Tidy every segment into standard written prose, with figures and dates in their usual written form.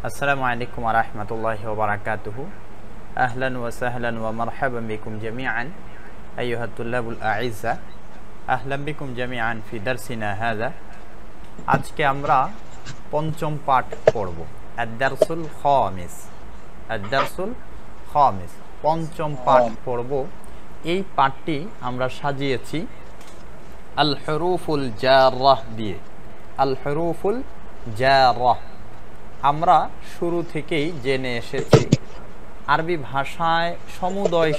আসসালামু আলাইকুম ওয়া রাহমাতুল্লাহি ওয়া বারাকাতুহু। আহলান ওয়া সাহলান ওয়া মারহাবান বিকুম জামিআন আইয়ুহাত তুল্লাবুল আইজ্জা। আহলান বিকুম জামিআন ফি দারসিনা হাযা। আজকে আমরা পঞ্চম পাঠ পড়ব, আদ-দারসুল খামিস। আদ-দারসুল খামিস, পঞ্চম পাঠ পড়ব। এই পাঠটি আমরা সাজিয়েছি আল হুরুফুল জাররাহ দিয়ে। আল হুরুফুল জাররাহ আমরা শুরু থেকেই জেনে এসেছি আরবি ভাষায় সমুদয়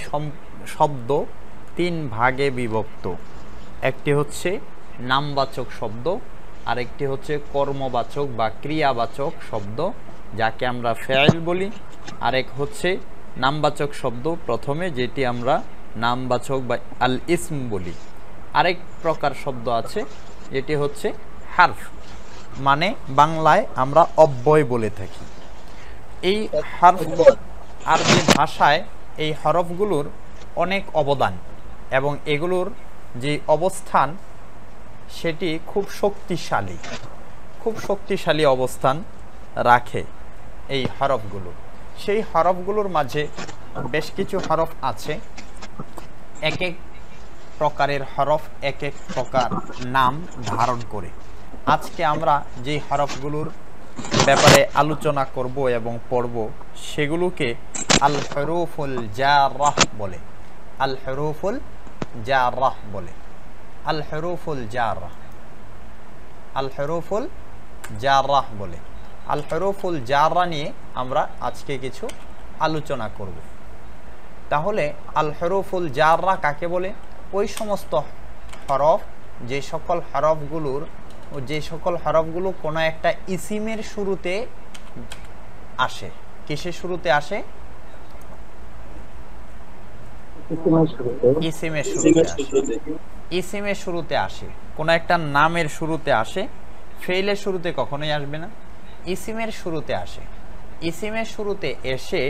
শব্দ তিন ভাগে বিভক্ত। একটি হচ্ছে নামবাচক শব্দ, আরেকটি হচ্ছে কর্মবাচক বা ক্রিয়াবাচক শব্দ যাকে আমরা ফেইল বলি, আরেক হচ্ছে নামবাচক শব্দ প্রথমে যেটি আমরা নামবাচক বা আল ইসম বলি। আরেক প্রকার শব্দ আছে যেটি হচ্ছে হারফ, মানে বাংলায় আমরা অব্যয় বলে থাকি। এই হরফ আরবি ভাষায় এই হরফগুলোর অনেক অবদান এবং এগুলোর যে অবস্থান সেটি খুব শক্তিশালী অবস্থান রাখে এই হরফগুলো। সেই হরফগুলোর মাঝে বেশ কিছু হরফ আছে, এক এক প্রকারের হরফ এক এক প্রকার নাম ধারণ করে। আজকে আমরা যে হরফগুলোর ব্যাপারে আলোচনা করব এবং পড়ব সেগুলোকে আল হুরুফুল জাররাহ বলে। আল হুরুফুল জাররাহ বলে। আল হুরুফুল জাররাহ, আল হুরুফুল জাররাহ বলে। আল হুরুফুল জাররা নিয়ে আমরা আজকে কিছু আলোচনা করব। তাহলে আল হুরুফুল জাররা কাকে বলে? ওই সমস্ত হরফ যে সকল হরফগুলো কোনো একটা ইসিমের শুরুতে আসে। কিসের শুরুতে আসে? ইসিমের শুরুতে আসে। কোনো একটা নামের শুরুতে আসে, ফেইলের শুরুতে কখনোই আসবে না, ইসিমের শুরুতে আসে। ইসিমের শুরুতে এসে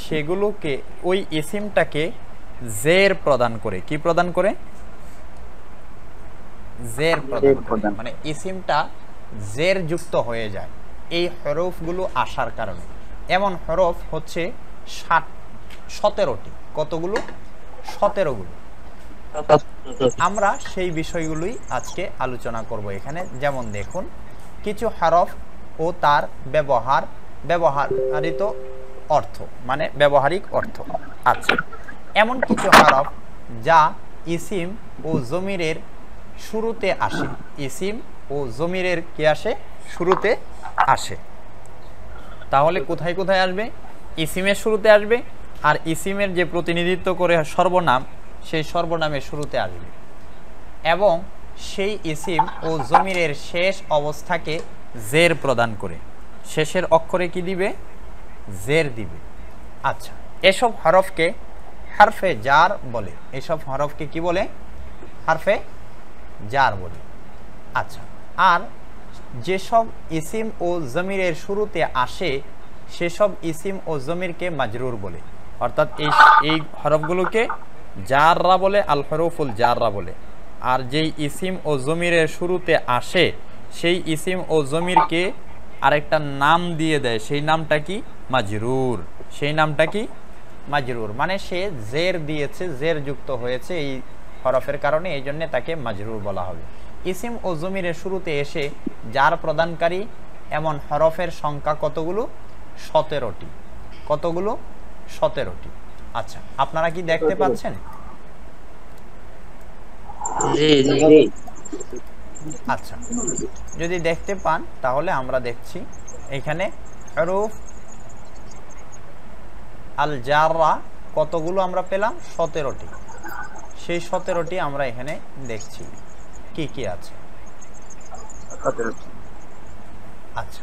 সেগুলোকে, ওই ইসিমটাকে জের প্রদান করে। কি প্রদান করে? জের প্রদান করে, মানে ইসিমটা জের যুক্ত হয়ে যায় এই হরফগুলো আসার কারণে। এমন হরফ হচ্ছে 17টি। কতগুলো? 17গুলো। আমরা সেই বিষয়গুলোই আজকে আলোচনা করব এখানে। যেমন দেখুন, কিছু হরফ ও তার ব্যবহারিত অর্থ, মানে ব্যবহারিক অর্থ আছে। এমন কিছু হরফ যা ইসিম ও জমিরের শুরুতে আসে। ইসিম ও জমিরের কি আসে? শুরুতে আসে। তাহলে কোথায় কোথায় আসবে? ইসিমের শুরুতে আসবে, আর ইসিমের যে প্রতিনিধিত্ব করে সর্বনাম, সেই সর্বনামের শুরুতে আসবে, এবং সেই ইসিম ও জমিরের শেষ অবস্থাকে জের প্রদান করে। শেষের অক্ষরে কি দিবে? জের দিবে। আচ্ছা, এসব হরফকে হারফে জার বলে। এসব হরফকে কি বলে? হারফে জার বলে। আচ্ছা, আর যেসব ইসিম ও জমিরের শুরুতে আসে সেসব ইসিম ও জমিরকে মাজরুর বলে। অর্থাৎ এই হরফগুলোকে জাররা বলে, আল হুরুফুল জাররা বলে। আর যেই ইসিম ও জমিরের শুরুতে আসে সেই ইসিম ও জমিরকে আরেকটা নাম দিয়ে দেয়, সেই নামটা কি? মাজরুর। সেই নামটা কি? মাজরুর, মানে সে জের দিয়েছে, জের যুক্ত হয়েছে এই হরফের কারণে, এই জন্য তাকে মাজরুর বলা হবে। ইসিম ও জমিরের শুরুতে এসে জার প্রদানকারী এমন হরফের সংখ্যা কতগুলো? 17টি। কতগুলো? 17টি। আচ্ছা, আপনারা কি দেখতে পাচ্ছেন? আচ্ছা, যদি দেখতে পান তাহলে আমরা দেখছি এখানে হরফ আল জাররা কতগুলো আমরা পেলাম? 17টি। সেই 17টি আমরা এখানে দেখছি কি কি আছে। আচ্ছা,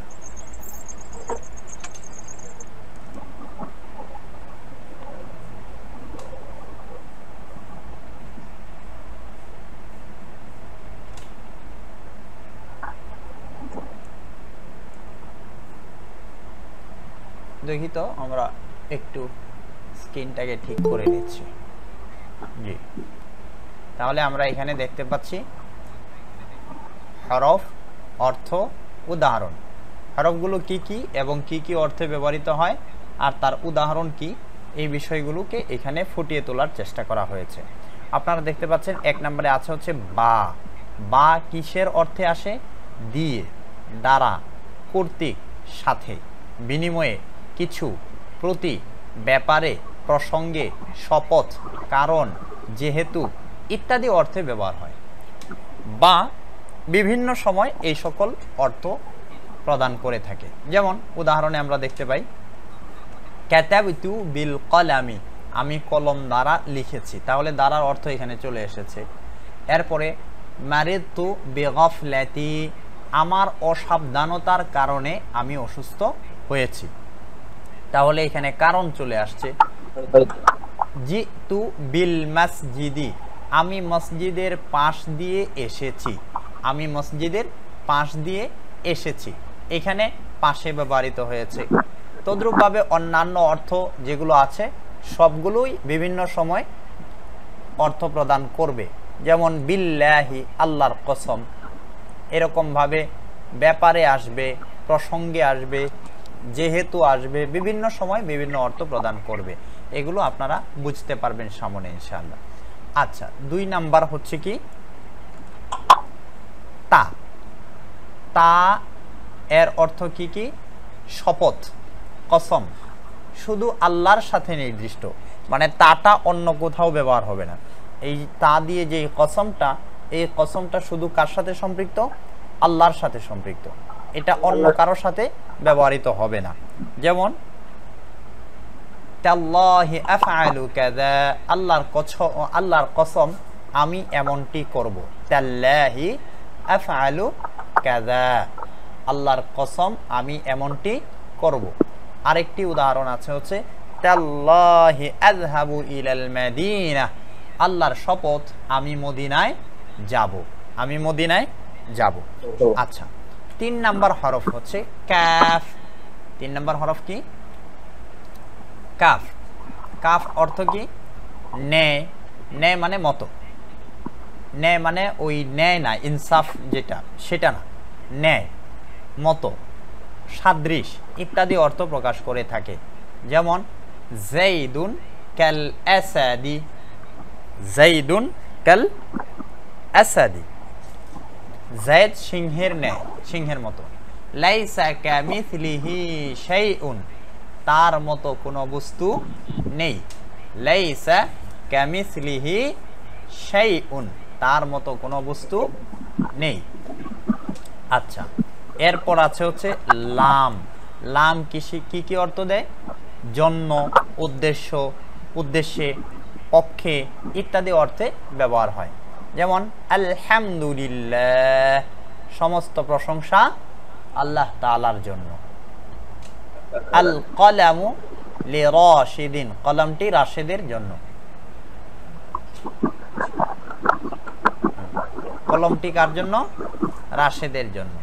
দেখি তো, আমরা একটু স্ক্রিনটাকে ঠিক করে নিচ্ছি। জি, তাহলে আমরা এখানে দেখতে পাচ্ছি হরফ, অর্থ, উদাহরণ। হরফগুলো কি কি এবং কি কি অর্থে ব্যবহৃত হয় আর তার উদাহরণ কি, এই বিষয়গুলোকে এখানে ফুটিয়ে তোলার চেষ্টা করা হয়েছে। আপনারা দেখতে পাচ্ছেন 1 নম্বরে আছে হচ্ছে বা। বা কিসের অর্থে আসে? দিয়ে, দ্বারা, কর্তৃক, সাথে, বিনিময়ে, কিছু, প্রতি, ব্যাপারে, প্রসঙ্গে, শপথ, কারণ, যেহেতু ইত্যাদি অর্থে ব্যবহার হয়। বা বিভিন্ন সময় এই সকল অর্থ প্রদান করে থাকে। যেমন উদাহরণে আমরা দেখতে পাই কাতাবতু বিল কলামি, আমি কলম দ্বারা লিখেছি, তাহলে দ্বারার অর্থ এখানে চলে এসেছে। এরপরে মারিদতু বিগফলাতি, আমার অসাবধানতার কারণে আমি অসুস্থ হয়েছি, তাহলে এখানে কারণ চলে আসছে। জিতু বিল মসজিদি, আমি মসজিদের পাশ দিয়ে এসেছি, আমি মসজিদের পাশ দিয়ে এসেছি, এখানে পাশে ব্যবহৃত হয়েছে। তদ্রূপভাবে অন্যান্য অর্থ যেগুলো আছে সবগুলোই বিভিন্ন সময় অর্থ প্রদান করবে। যেমন বিল্লাহি, আল্লাহর কসম, এরকমভাবে ব্যাপারে আসবে, প্রসঙ্গে আসবে, যেহেতু আসবে, বিভিন্ন সময় বিভিন্ন অর্থ প্রদান করবে। এগুলো আপনারা বুঝতে পারবেন সামনে ইনশাআল্লাহ। আচ্ছা, 2 নাম্বার হচ্ছে কি তা। তা এর অর্থ কি কি? শপথ, কসম, শুধু আল্লাহর সাথে নির্দিষ্ট, মানে তাটা অন্য কোথাও ব্যবহার হবে না। এই তা দিয়ে যে কসমটা, এই কসমটা শুধু কার সাথে সম্পৃক্ত? আল্লাহর সাথে সম্পৃক্ত, এটা অন্য কারোর সাথে ব্যবহৃত হবে না। যেমন তাল্লাহি আফআলু কাযা, আল্লাহর কসম আমি এমনটি করব। তাল্লাহি আফআলু কাযা, আল্লাহর কসম আমি এমনটি করব। আরেকটি উদাহরণ আছে হচ্ছে তাল্লাহি আযহাবু ইলাল মাদিনা, আল্লাহর শপথ আমি মদিনায় যাব, আমি মদিনায় যাব। আচ্ছা, 3 নাম্বার হরফ হচ্ছে কাফ। 3 নাম্বার হরফ কি? কাফ। কাফ অর্থ কি? ন্যায়। ন্যায় মানে মতো, ন্যায় মানে ওই ন্যায় না, ইনসাফ যেটা সেটা না, ন্যায়, মতো, সাদৃশ ইত্যাদি অর্থ প্রকাশ করে থাকে। যেমন যাইদুন কাল আসাদি, যাইদুন কাল আসাদি, যায়েদ সিংহের ন্যায়, সিংহের মতো। লাইসা কামিথলিহি শাইউন, তার মতো কোনো বস্তু নেই। লাইসা কামিথলিহি শাইউন, তার মতো কোনো বস্তু নেই। আচ্ছা, এরপর আছে হচ্ছে লাম। লাম কি কি অর্থ দেয়? জন্য, উদ্দেশ্য, উদ্দেশ্যে, পক্ষে ইত্যাদি অর্থে ব্যবহার হয়। যেমন আলহামদুলিল্লাহ, সমস্ত প্রশংসা আল্লাহ তাআলার জন্য। আল কলামু লিরাশিদিন, কলমটি রাশেদের জন্য, কলমটি কার জন্য? রাশেদের জন্য।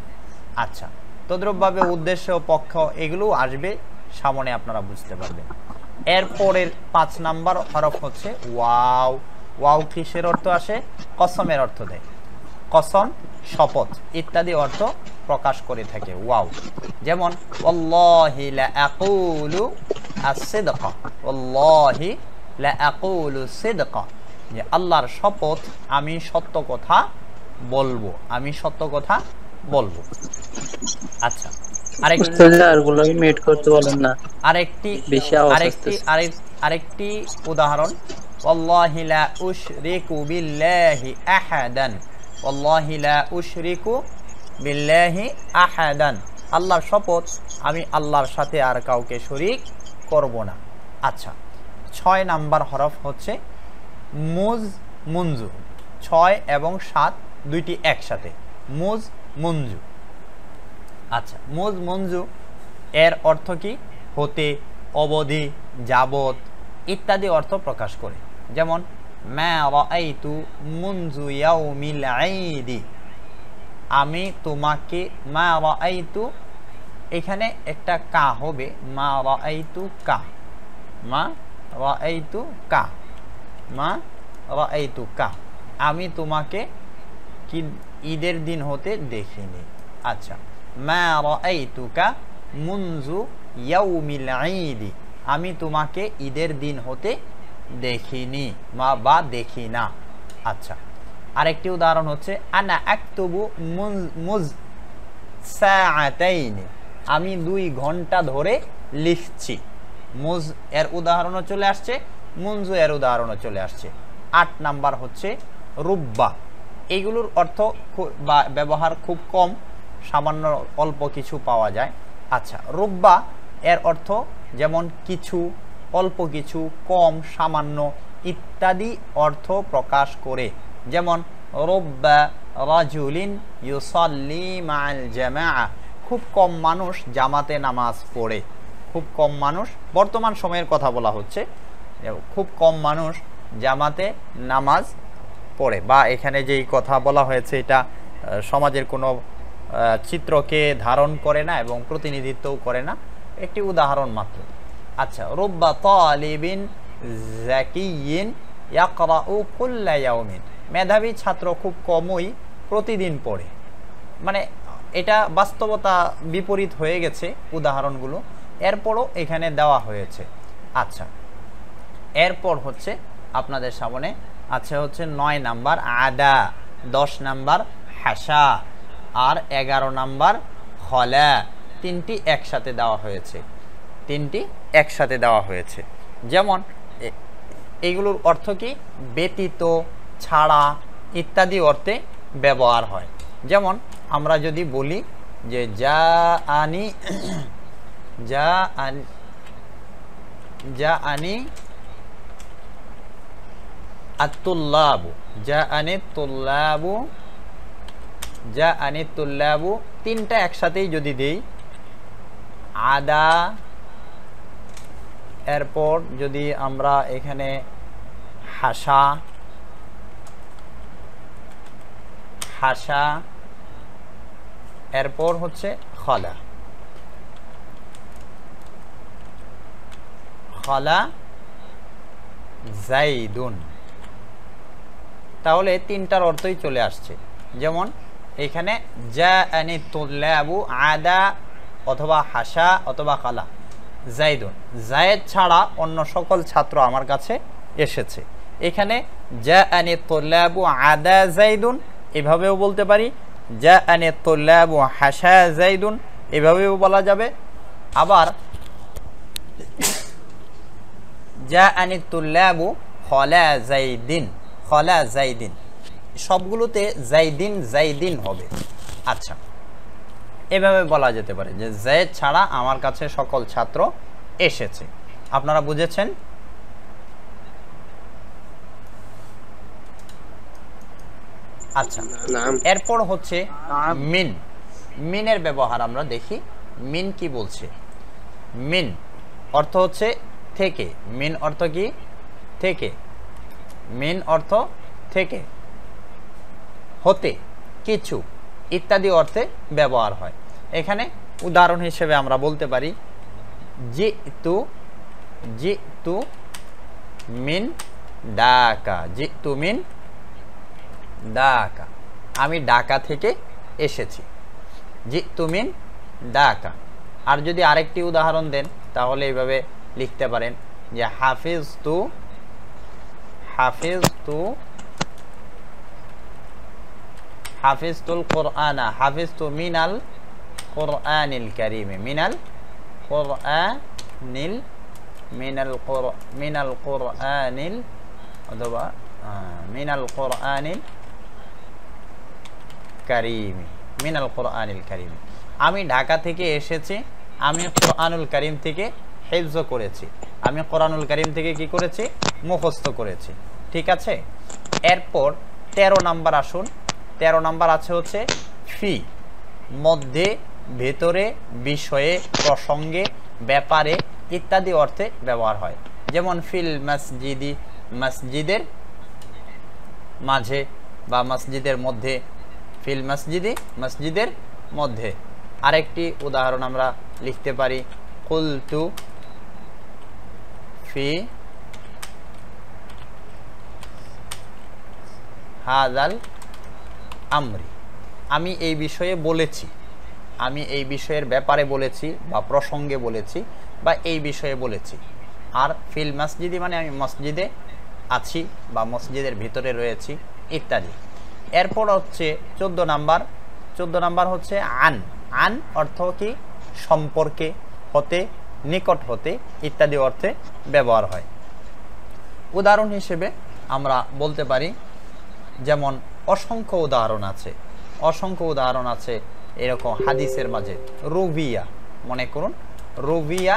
আচ্ছা, তদ্রূপভাবে উদ্দেশ্য, পক্ষ এগুলো আসবে সামনে, আপনারা বুঝতে পারবেন। এরপরের 5 নাম্বার হরফ হচ্ছে ওয়াও। ওয়াও কিসের অর্থ আসে? কসমের অর্থ দেয়, কসম, শপথ ইত্যাদি অর্থ প্রকাশ করে থাকে ওয়াও। যেমন ওয়াল্লাহি লা আকুলু আস-সিদকা, ওয়াল্লাহি লা আকুলু সিদকা, যে আল্লাহর শপথ আমি সত্য কথা বলবো, আমি সত্য কথা বলবো। আচ্ছা, আরেকটি উদাহরণ ওয়াল্লাহি লা উশরিকু বিল্লাহি আহাদান, ওয়াল্লাহি লা উশরিকু বিল্লাহি আহাদান, আল্লাহর শপথ আমি আল্লাহর সাথে আর কাউকে শরীক করব না। আচ্ছা, 6 নাম্বার হরফ হচ্ছে মুজ মুনজু। 6 এবং 7 দুইটি একসাথে, মুজ মুনজু। আচ্ছা, মুজ মুনজু এর অর্থ কি? হতে, অবধি, যাবত ইত্যাদি অর্থ প্রকাশ করে। যেমন মা রাআইতু মুনজু ইয়াউমিল ঈদি, আমি তোমাকে, মা রাআইতু এখানে একটা কা হবে, মা রাআইতু কা, মা রাআইতু কা, মা রাআইতু কা, আমি তোমাকে কি ঈদের দিন হতে দেখিনি। আচ্ছা, মা রাআইতুকা মুনযু ইয়াউমিল ঈদ, আমি তোমাকে ঈদের দিন হতে দেখিনি বা দেখি না। আচ্ছা, আরেকটি উদাহরণ হচ্ছে আনা আকতুবু মুজ সাআতাইন, আমি 2 ঘন্টা ধরে লিখছি। মুজ এর উদাহরণও চলে আসছে, মুনজু এর উদাহরণও চলে আসছে। 8 নাম্বার হচ্ছে রুব্বা। এইগুলোর অর্থ বা ব্যবহার খুব কম, সামান্য অল্প কিছু পাওয়া যায়। আচ্ছা, রুব্বা এর অর্থ যেমন কিছু, অল্প কিছু, কম, সামান্য ইত্যাদি অর্থ প্রকাশ করে। যেমন রুব্বা রাজুলিন ইউসাল্লি মাআল জামাআ, খুব কম মানুষ জামাতে নামাজ পড়ে। খুব কম মানুষ, বর্তমান সময়ের কথা বলা হচ্ছে, খুব কম মানুষ জামাতে নামাজ পড়ে। বা এখানে যেই কথা বলা হয়েছে এটা সমাজের কোনো চিত্রকে ধারণ করে না এবং প্রতিনিধিত্বও করে না, একটি উদাহরণ মাত্র। আচ্ছা, রুব্বা তালিবিন যাকিয়িন ইয়াকরাউ কুল্লা ইয়াউমিন, মেধাবী ছাত্র খুব কমই প্রতিদিন পড়ে। মানে এটা বাস্তবতা বিপরীত হয়ে গেছে উদাহরণগুলো, এরপরও এখানে দেওয়া হয়েছে। আচ্ছা, এরপর হচ্ছে আপনাদের সামনে আছে হচ্ছে 9 নাম্বার আদা, 10 নাম্বার হাসা, আর 11 নাম্বার খলা। তিনটি একসাথে দেওয়া হয়েছে, তিনটি একসাথে দেওয়া হয়েছে। যেমন এইগুলোর অর্থ কি? ব্যতীত, ছাড়া ইত্যাদি অর্থে ব্যবহার হয়। যেমন আমরা যদি বলি যে যা আনি আত-তুল্লাবু, যা আনি তুল্লাবু, তিনটা একসাথেই যদি দেই, আদা, এরপর যদি আমরা এখানে হাসা, এরপর হচ্ছে খলা জাইদুন, তাহলে তিনটার অর্থই চলে আসছে। যেমন এখানে জাআনি তুল্লাবু, আদা অথবা হাসা অথবা খালা, জাইদুন, জায়েদ ছাড়া অন্য সকল ছাত্র আমার কাছে এসেছে। এখানে জাআনি তুল্লাবু আদা জাইদুন এভাবেও বলতে পারি, জাআনি তুল্লাবু হাসা জাইদুন এভাবেও বলা যাবে। আবার জাআনি তুল্লাবু খলা জাইদিন, সবগুলোতে জাইদিন হবে। আচ্ছা, এভাবে বলা যেতে পারে যে জায়েদ ছাড়া আমার কাছে সকল ছাত্র এসেছে। আপনারা বুঝেছেন? আচ্ছা, এরপর হচ্ছে মিনের ব্যবহার আমরা দেখি। মিন কি বলছে? মিন অর্থ হচ্ছে থেকে। মিন অর্থ কি? থেকে। মিন অর্থ থেকে, হতে, কিছু ইত্যাদি অর্থে ব্যবহার হয়। এখানে উদাহরণ হিসেবে আমরা বলতে পারি জিতু মিন ঢাকা, জিতু মিন ঢাকা, আমি ঢাকা থেকে এসেছি। জিতু মিন ঢাকা। আর যদি আরেকটি উদাহরণ দেন তাহলে এইভাবে লিখতে পারেন যে হাফিজতু হাফিজতুল কুরআনা, হাফিজতু মিনাল কুরআনিল কারীম, মিনাল কুরআনিল অথবা মিনাল কুরআনিল কারীম, মিনাল কুরআনিল কারীম, আমি ঢাকা থেকে এসেছি, আমি কুরআনুল কারীম থেকে হিফজ করেছি, আমি কুরআনুল কারীম থেকে কি করেছি? মুখস্থ করেছি। ঠিক আছে। এরপর 13 নাম্বার আসুন। 13 নাম্বার আছে হচ্ছে ফি, মধ্যে, ভেতরে, বিষয়ে, প্রসঙ্গে, ব্যাপারে ইত্যাদি অর্থে ব্যবহার হয়। যেমন ফিল মসজিদি, মসজিদের মাঝে বা মসজিদের মধ্যে, ফিল মসজিদি, মসজিদের মধ্যে। আরেকটি উদাহরণ আমরা লিখতে পারি কুলতু ফি হাযাল আমরি, আমি এই বিষয়ে বলেছি। আমি এই বিষয়ের ব্যাপারে বলেছি বা প্রসঙ্গে বলেছি বা এই বিষয়ে বলেছি। আর ফিল মসজিদি মানে আমি মসজিদে আছি বা মসজিদের ভিতরে রয়েছি ইত্যাদি। এরপর হচ্ছে 14 নাম্বার হচ্ছে আন। আন অর্থ কি? সম্পর্কে, হতে, নিকট হতে ইত্যাদি অর্থে ব্যবহার হয়। উদাহরণ হিসেবে আমরা বলতে পারি, যেমন অসংখ্য উদাহরণ আছে এরকম হাদিসের মাঝে। রুবিয়া, মনে করুন রুবিয়া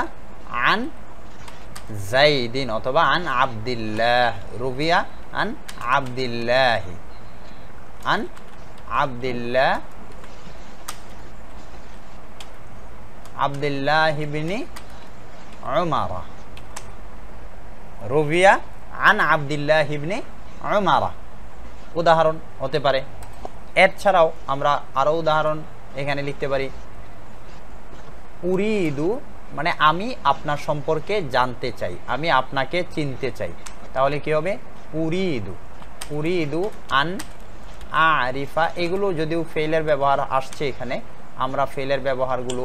আন জাইদিন অথবা আন আব্দিল্লাহ। রুবিয়া আন আব্দিল্লাহি, আন আব্দুল্লাহ ইবনে উমারা। রুবিয়া আন আব্দুল্লাহ ইবনে উমারা উদাহরণ হতে পারে। এছাড়াও আমরা আরও উদাহরণ এখানে লিখতে পারি। উরিদু মানে আমি আপনার সম্পর্কে জানতে চাই, আমি আপনাকে চিনতে চাই। তাহলে কি হবে? উরিদু আন আরিফা। এগুলো যদিও ফেলের ব্যবহার আসছে এখানে, আমরা ফেলের ব্যবহারগুলো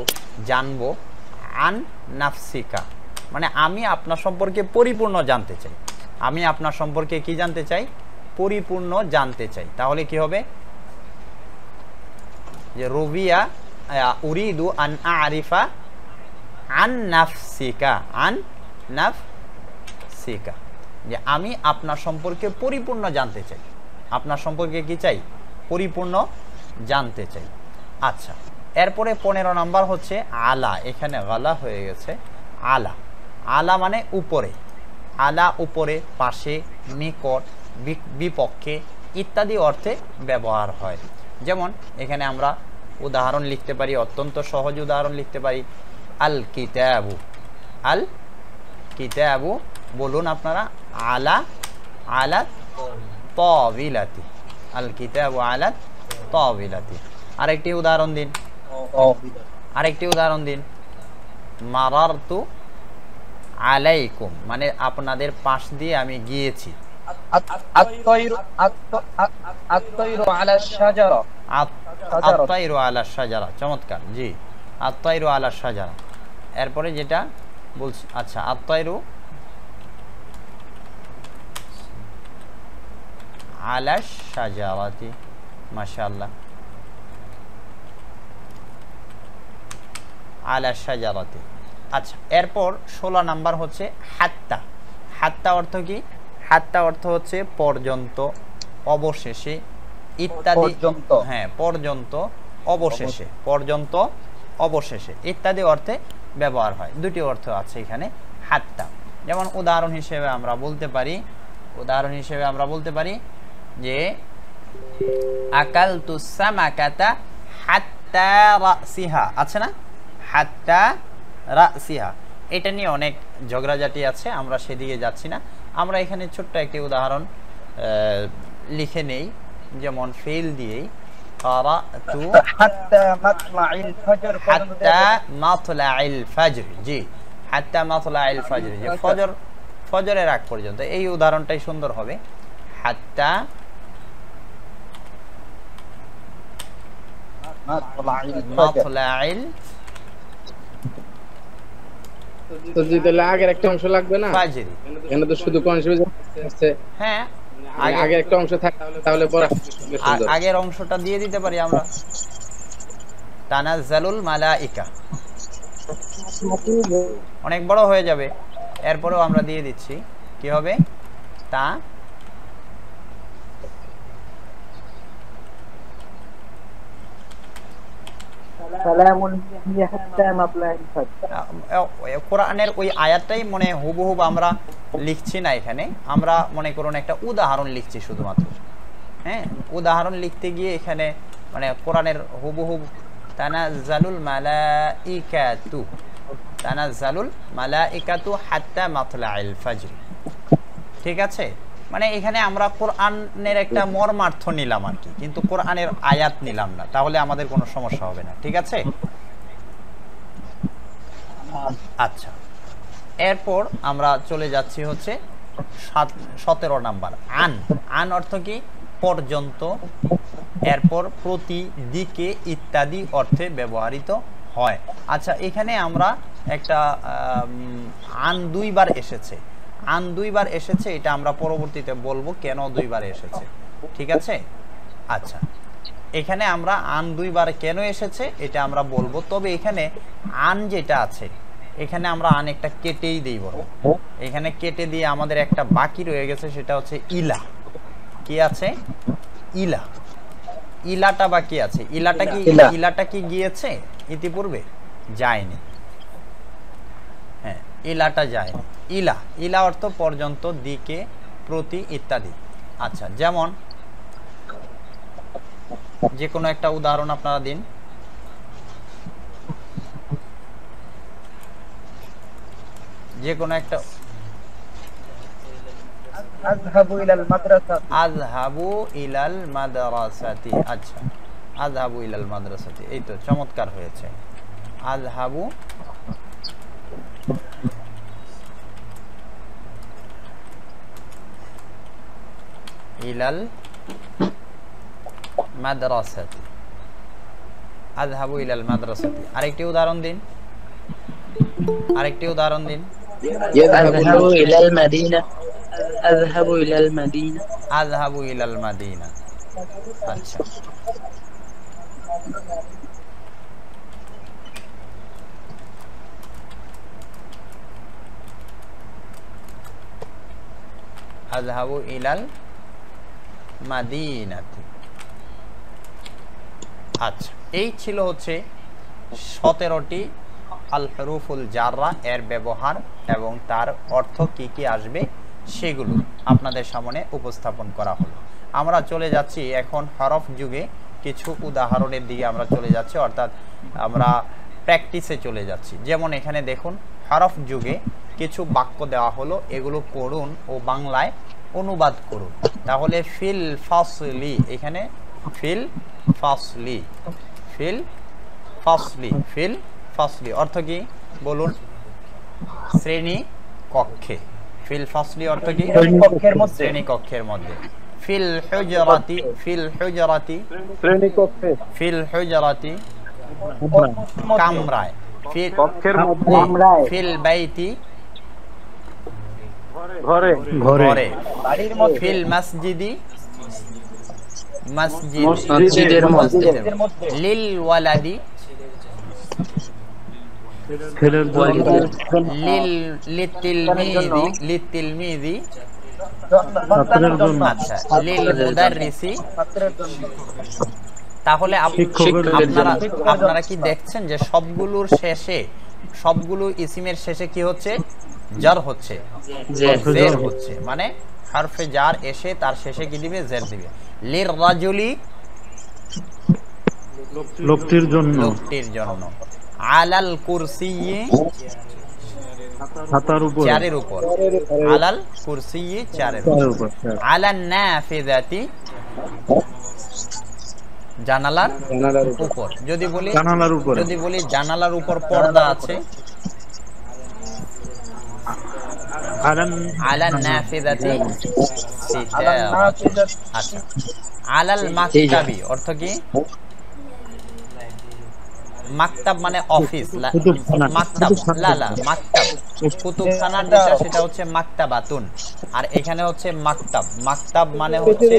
জানবো। আন নাফসিকা মানে আমি আপনার সম্পর্কে পরিপূর্ণ জানতে চাই। আমি আপনার সম্পর্কে কি জানতে চাই? পরিপূর্ণ জানতে চাই। তাহলে কি হবে? যে রুবিয়া উরিদু আন আরিফা আন নাফসিকা, আন নাফসিকা, যে আমি আপনার সম্পর্কে পরিপূর্ণ জানতে চাই। আপনার সম্পর্কে কি চাই? পরিপূর্ণ জানতে চাই। আচ্ছা, এরপরে 15 নাম্বার হচ্ছে আলা। এখানে গালা হয়ে গেছে। আলা, আলা মানে উপরে। আলা উপরে, পাশে, নিকট, বিপক্ষে ইত্যাদি অর্থে ব্যবহার হয়। যেমন এখানে আমরা উদাহরণ লিখতে পারি, অত্যন্ত সহজ উদাহরণ লিখতে পারি। আল কিতাবু, আল কিতাবু বলুন আপনারা। আলা আলা তাবিলাতি, আল কিতাবু আলা তাবিলাতি। আরেকটি উদাহরণ দিন। মারারতু আলাইকুম মানে আপনাদের পাশ দিয়ে আমি গিয়েছি। আত-তায়রু আলা শাজারা, আত-তায়রু আলা শাজারা, চমৎকার। জি, আত-তায়রু আলা শাজারা। এরপরে যেটা বলছি, আচ্ছা, আত-তায়রু আলা শাজারাতি, মাশাআল্লাহ, আলা শাজারাতি। আচ্ছা, এরপর 16 নাম্বার হচ্ছে হাত্তা। হাত্তা অর্থ কি? হাত্তা অর্থ হচ্ছে পর্যন্ত, অবশেষে ইত্যাদি। হ্যাঁ, পর্যন্ত, অবশেষে, পর্যন্ত, অবশেষে ইত্যাদি অর্থে ব্যবহার হয়। দুটি অর্থ আছে এখানে হাত্তা। যেমন উদাহরণ হিসেবে আমরা বলতে পারি যে আকালতু সামাকাতা হাত্তা রাসিহা, আছে না? হাত্তা রাসিহা। এটা নিয়ে অনেক ঝগড়াঝাটি আছে, আমরা সেদিকে যাচ্ছি না। আমরা এখানে ছোট্ট একটি উদাহরণ লিখে নেই, যেমন ফেল দিয়েই কারাতু হাত্তা মাতলাইল ফজর, হাত্তা মাতলাইল ফজর। জি, হাত্তা মাতলাইল ফজর, যে ফজরের আগ পর্যন্ত। এই উদাহরণটাই সুন্দর হবে। হাত্তা মাতলাইল তো তাহলে আগের একটা অংশ লাগবে না? ফাজরি। এখানে তো শুধু কনফিউশন আছে। হ্যাঁ, আগের একটা অংশ থাকে, তাহলে পড়া আগের অংশটা দিয়ে দিতে পারি আমরা। তানাজ্জালুল মালাইকা অনেক বড় হয়ে যাবে, এরপরেও আমরা দিয়ে দিচ্ছি। কি হবে? তা কোরআনের ওই আয়াতটাই মনে হুবহুব আমরা লিখছি না এখানে, আমরা মনে করুন একটা উদাহরণ লিখছি শুধুমাত্র। হ্যাঁ, উদাহরণ লিখতে গিয়ে এখানে মানে কোরআনের হুবহুব তানাজ্জালুল মালাইকাতু, তানাজ্জালুল মালাইকাতু হাত্তা মাতলাইল ফজর। ঠিক আছে, মানে এখানে আমরা কোরআনের একটা মর্মার্থ নিলাম আর কি, কিন্তু কোরআনের আয়াত নিলাম না, তাহলে আমাদের কোনো সমস্যা হবে না। ঠিক আছে। আচ্ছা, এরপর আমরা চলে যাচ্ছি হচ্ছে 17 নাম্বার আন। আন অর্থ কি? পর্যন্ত, এরপর প্রতি, দিকে ইত্যাদি অর্থে ব্যবহৃত হয়। আচ্ছা, এখানে আমরা একটা আন দুইবার এসেছে, আন দুইবার এসেছে, এটা আমরা পরবর্তীতে বলবো কেন দুইবার এসেছে, ঠিক আছে। আচ্ছা, এখানে আমরা আন দুইবার কেন এসেছে এটা আমরা বলবো, তবে এখানে আন যেটা আছে এখানে আমরা আন একটা কেটেই দেই বড়, এখানে কেটে দিয়ে আমাদের একটা বাকি রয়ে গেছে, সেটা হচ্ছে ইলা। কি আছে? ইলা। ইলাটা বাকি আছে। ইলাটা কি গিয়েছে ইতিপূর্বে? যায়নি। হ্যাঁ, ইলাটা যায়নি। ইলা, ইলা অর্থ পর্যন্ত, দিকে, প্রতি ইত্যাদি। আচ্ছা, যেমন যে কোনো একটা উদাহরণ আপনারা দিন। যে কোনো একটা। আযহাবু ইলাল মাদ্রাসাতি। আযহাবু ইলাল মাদ্রাসাতি। আচ্ছা, আযহাবু ইলাল মাদ্রাসাতি, এই তো চমৎকার হয়েছে। আযহাবু ইলাল মাদ্রাসাতি। আযহাবু ইলাল মাদ্রাসাতি। আরেকটি উদাহরণ দিন, আরেকটি উদাহরণ দিন। আযহাবু ইলাল মাদিনা। আযহাবু ইলাল মাদিনা। আযহাবু ইলাল মাদিনা। আচ্ছা, আযহাবু ইলাল মাদিনাতি। আচ্ছা, এই ছিল হচ্ছে 17টি আল হুরুফুল জাররা এর ব্যবহার এবং তার অর্থ কি কি আসবে সেগুলো আপনাদের সামনে উপস্থাপন করা হলো। আমরা চলে যাচ্ছি এখন হরফ যুগে কিছু উদাহরণের দিকে আমরা চলে যাচ্ছি, অর্থাৎ আমরা প্র্যাকটিসে চলে যাচ্ছি। যেমন এখানে দেখুন, হরফ যুগে কিছু বাক্য দেওয়া হলো, এগুলো পড়ুন ও বাংলায় অনুবাদ করুন। তাহলে ফিল ফাসলি, এখানে ফিল ফাসলি, ফিল ফাসলি, ফিল ফাসলি অর্থ কি বলুন? শ্রেণী কক্ষে। ফিল ফাসলি অর্থ কি? শ্রেণী কক্ষের মধ্যে। ফিল হুজরাতি, ফিল হুজরাতি শ্রেণী কক্ষে। ফিল হুজরাতি কামরায়। কক্ষের মধ্যে। ফিল বাইতি ঘরে। ঘরে। বাড়ির মধ্যে। ফিল মসজিদি মসজিদের মধ্যে। লিল ওয়ালাদি ছেলের জন্য। লিতিলমিদি, লিতিলমিদি ছাত্রের জন্য। আচ্ছা, লিল মুদাররিসি। ছাত্রের জন্য। তাহলে শিক্ষকের জন্য। আপনারা কি দেখছেন যে সবগুলোর শেষে, সবগুলো ইসিমের শেষে কি হচ্ছে? জার হচ্ছে, জের হচ্ছে, মানে হারফে জার এসে তার শেষে কি দিবে? জের দিবে। লির রাজুলি, লোকটির জন্য। লোকটির জন্য। আলাল কুরসিয়্যি, ছাতার উপর। চেয়ারের উপর। আলাল কুরসিয়্যি, চেয়ারের উপর। আলান নাফিযাতি, জানালার উপর। যদি বলি জানালার উপর। যদি বলি জানালার উপর পর্দা আছে, আলান নাফিযাতি সিতারাতুন। আচ্ছা, আলাল মাকতাবি অর্থ কি? মাকতাব মানে অফিস, মাকতাব লালা মাকতাব, কুতুবখানার যেটা সেটা হচ্ছে মাকতাবাতুন, আর এখানে হচ্ছে মাকতাব। মাকতাব মানে হচ্ছে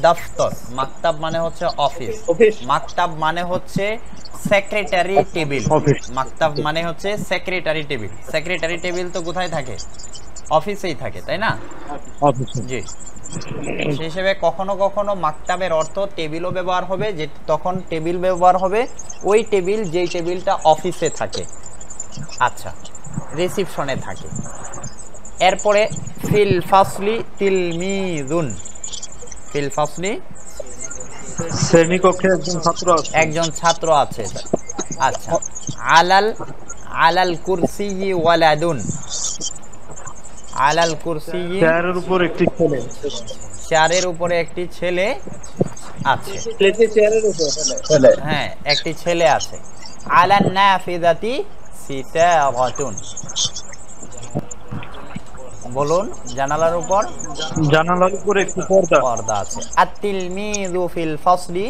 দফতর, মাকতাব মানে হচ্ছে অফিস, মাকতাব মানে হচ্ছে সেক্রেটারি টেবিল। মাকতাব মানে হচ্ছে সেক্রেটারি টেবিল। সেক্রেটারি টেবিল তো কোথায় থাকে? অফিসেই থাকে, তাই না? জি। সেই হিসেবে কখনো কখনো মাকতাবের অর্থ টেবিলও ব্যবহার হবে, যে তখন টেবিল ব্যবহার হবে ওই টেবিল যেই টেবিলটা অফিসে থাকে, আচ্ছা রিসিপশনে থাকে। এরপরে ফিল ফাসলি তিলমিযুন। ফিল ফাসলি শ্রেণীকক্ষে একজন ছাত্র আছে। একজন ছাত্র আছে। আচ্ছা, আলাল কুরসিয়্যি ওয়ালাদুন। আলাল কুরসিয়্যি, চেয়ারের উপর একটি ছেলে। চেয়ারের উপরে একটি ছেলে আছে। হ্যাঁ, একটি ছেলে আছে। আলান নাফিযাতি সিতারাতুন। বলুন, জানালার উপর জানালার উপরে একটি পর্দা। পর্দা আছে। আত-তিলমিযু ফিল ফাসলি,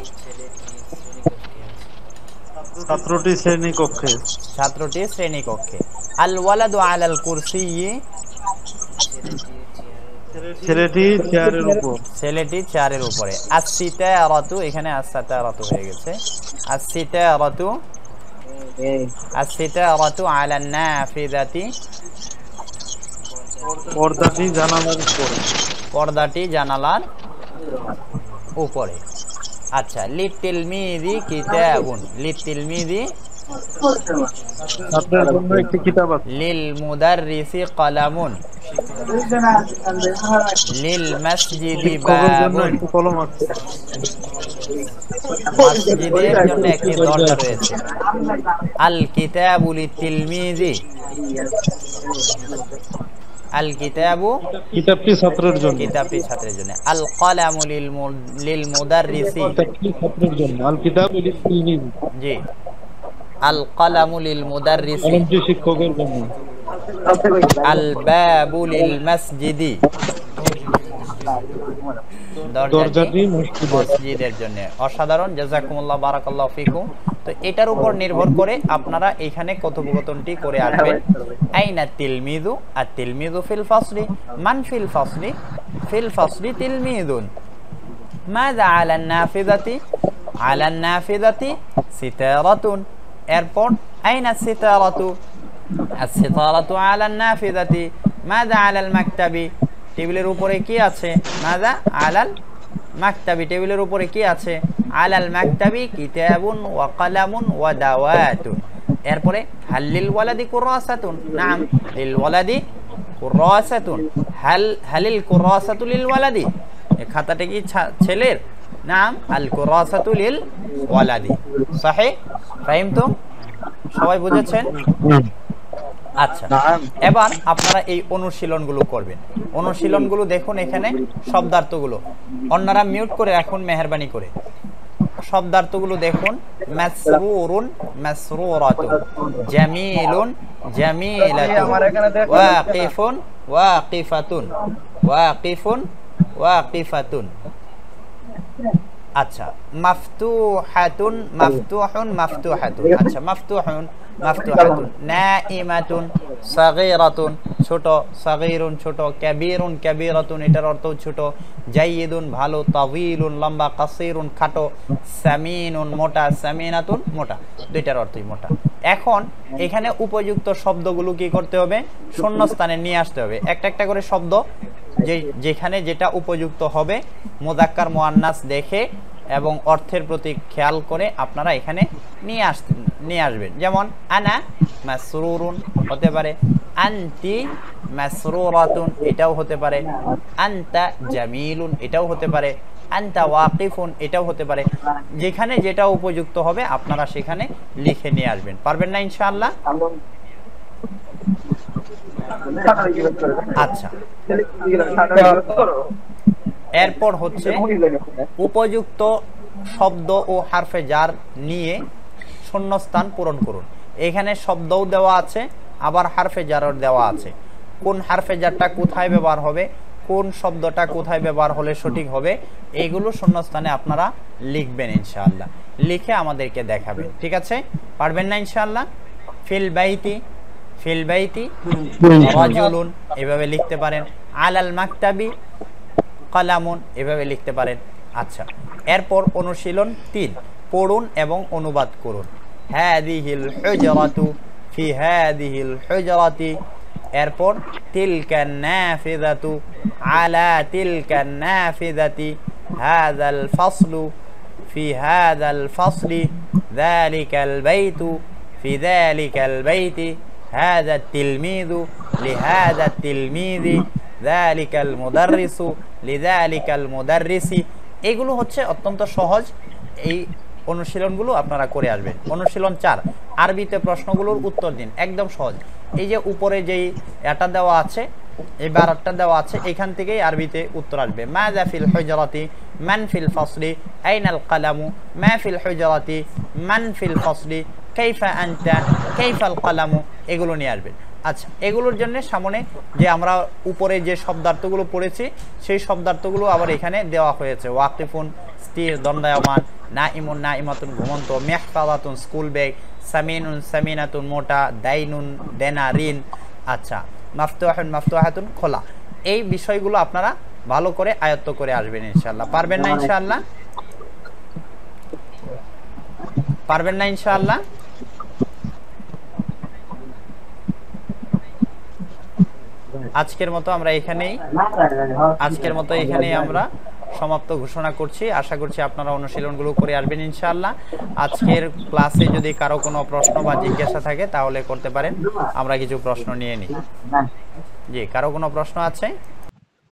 ছাত্রটি শ্রেণীকক্ষে। ছাত্রটি শ্রেণীকক্ষে। আল ওয়ালাদু আলাল কুরসিয়্যি, ছেলেটি চেয়ারের উপর। ছেলেটি চেয়ারের উপরে। আস-সিতারাতু, এখানে আস-সাতারাতু হয়ে গেছে। আস-সিতারাতু, আস-সিতারাতু আলান নাফিযাতি, পর্দাটি জানালার উপরে। পর্দাটি জানালার উপরে। আচ্ছা, লিতিলমিযি কিতাবুন, লিতিলমিযি ছাত্রের জন্য একটি কিতাব আছে। লিল মুদাররিসি কলামুন, লিল মসজিদি শিক্ষকের জন্য বাবুন, একটি কলম আছে। মসজিদের জন্য একটি দরজা রয়েছে। আল কিতাবু লিতিলমিযি, আল কিতাবু, কিতাবটি ছাত্রের জন্য। কিতাবটি ছাত্রের জন্য। আল কলামু লিল মুদাররিসি, কিতাবটি ছাত্রের জন্য। আল কিতাব লিল-তিলমিয, জি, আল কলামু লিল মুদাররিসি। কলমটি শিক্ষকের জন্য। আল বাবু লিল মসজিদি, দরজাটি মসজিদের জন্য। অসাধারণ, জাযাকুমুল্লাহ, বারাকাল্লাহু ফিকুম। তো এটার উপর নির্ভর করে আপনারা এখানে কথোপকথনটি করে আসবেন। আইনা তিলমিযু, আত-তিলমিযু ফিল ফাসলি, মান ফিল ফাসলি, ফিল ফাসলি তিলমিযুন, মাযা আলান নাফিযাতি, আলান নাফিযাতি সিতারাতুন। এরপর আইনা সিতারাতু, আস-সিতারাতু আলান নাফিযাতি, মাযা আলাল মাকতাবি, টেবিলের উপরে কি আছে? মাযা আলাল মাকতাবি, টেবিলের উপরে কি আছে? আলাল মাকতাবি কিতাবুন ওয়া কলামুন ওয়া দাওয়াতুন। এরপরে হালিল ওয়ালাদি কুরাসাতুন, নাম লিল ওয়ালাদি কুরাসাতুন, হালিল কুরাসাতু লিল ওয়ালাদি, এই খাতাটা কি ছেলের? নাম আল কুরাসাতু লিল ওয়ালাদি। সহিহ? ফাহিমতুম? সবাই বুঝেছেন? আচ্ছা, এবার আপনারা এই অনুশীলনগুলো করবেন। অনুশীলনগুলো দেখুন, এখানে শব্দার্থগুলো অন্যরা মিউট করে রাখুন মেহেরবানি করে। শব্দার্থগুলো দেখুন, মাসরুরুন মাসরুরাতুন, জামিলুন জামিলাতুন, ওয়াকিফুন ওয়াকিফাতুন, ওয়াকিফুন ওয়াকিফাতুন। আচ্ছা, মাফতুহাতুন মাফতুহুন মাফতুহাতুন, আচ্ছা, মাফতুহুন মাফতুহাতুন, নাইমাতুন সাগীরাতুন, ছোট, সাগীরুন ছোট, কাবীরুন কাবীরাতুন, এটার অর্থ ছোট, জাইয়িদুন ভালো, তাওয়ীলুন লম্বা, কাসীরুন খাটো, সামিনুন মোটা, সামিনাতুন মোটা, দুইটার অর্থই মোটা। এখন এখানে উপযুক্ত শব্দগুলো কি করতে হবে? শূন্যস্থানে নিয়ে আসতে হবে। একটা একটা করে শব্দ, যেখানে যেটা উপযুক্ত হবে মুযাক্কার মুআন্নাস দেখে এবং অর্থের প্রতি খেয়াল করে আপনারা এখানে নিয়ে আসবেন। যেমন আনা মাসরুরুন হতে পারে, আনতি মাসরুরাতুন এটাও হতে পারে, আনতা জামিলুন এটাও হতে পারে, আনতা ওয়াকিফুন এটাও হতে পারে। যেখানে যেটা উপযুক্ত হবে আপনারা সেখানে লিখে নিয়ে আসবেন। পারবেন না ইনশাআল্লাহ? আচ্ছা, এরপর হচ্ছে উপযুক্ত শব্দ ও হারফে জার নিয়ে শূন্যস্থান পূরণ করুন। এখানে শব্দও দেওয়া আছে, আবার হারফে জারও দেওয়া আছে। কোন হারফে জারটা কোথায় ব্যবহার হবে, কোন শব্দটা কোথায় ব্যবহার হলে সঠিক হবে, এইগুলো শূন্যস্থানে আপনারা লিখবেন ইনশাআল্লাহ। লিখে আমাদেরকে দেখাবেন, ঠিক আছে? পারবেন না ইনশাআল্লাহ? ফিল বাইতি, ফিল বাইতি রাজুলুন এভাবে লিখতে পারেন, আলাল মাকতাবি কলামুন এভাবে লিখতে পারেন। আচ্ছা, এরপর অনুশীলন 3, পড়ুন এবং অনুবাদ করুন। হাদিহিল হুজরাতু, ফি হাদিহিল হুজরাতি। এরপর তিলকান নাফিযাতু, আলা তিলকান নাফিযাতি, হাযাল ফাসলু, ফি হাযাল ফাসলি, যালিকাল বাইতু, ফি যালিকাল বাইতি, হাযা তিলমিযু, লিহাযা তিলমিযি, যালিকাল মুদাররিসু, লিযালিকাল মুদাররিসি। এগুলো হচ্ছে অত্যন্ত সহজ। এই অনুশীলনগুলো আপনারা করে আসবেন। অনুশীলন 4, আরবিতে প্রশ্নগুলোর উত্তর দিন, একদম সহজ। এই যে উপরে যেই এটা দেওয়া আছে, এই বারাতটা দেওয়া আছে, এখান থেকেই আরবিতে উত্তর আসবে। মাযা ফিল হুজরাতি, মান ফিল ফাসলি, আইনাল কলামু, মা ফিল হুজরাতি, মান ফিল ফাসলি, কাইফা আনতা, কাইফাল কালামু, এগুলো নিয়ে আসবেন। আচ্ছা, এগুলোর জন্য সামনে যে আমরা উপরে যে শব্দার্থগুলো পড়েছি সেই শব্দার্থগুলো আবার এখানে দেওয়া হয়েছে। ওয়াকিফুন স্থির দণ্ডায়মান, নাইমুন নাইমাতুন ঘুমন্ত, মেহফাদাতুন স্কুল ব্যাগ, সামিনুন সামিনাতুন মোটা, দাইনুন দেনা ঋণ। আচ্ছা, মাফতুহাতুন মাফতুহাতুন খোলা। এই বিষয়গুলো আপনারা ভালো করে আয়ত্ত করে আসবেন ইনশাআল্লাহ। পারবেন না ইনশাআল্লাহ? পারবেন না ইনশাআল্লাহ? আজকের মতো এখানেই আমরা সমাপ্ত ঘোষণা করছি। আশা করছি আপনারা অনুশীলনগুলো করে আসবেন ইনশাআল্লাহ। আজকের ক্লাসে যদি কারো কোনো প্রশ্ন বা জিজ্ঞাসা থাকে তাহলে করতে পারেন, আমরা কিছু প্রশ্ন নিয়ে নিই। জি, কারো কোনো প্রশ্ন আছে?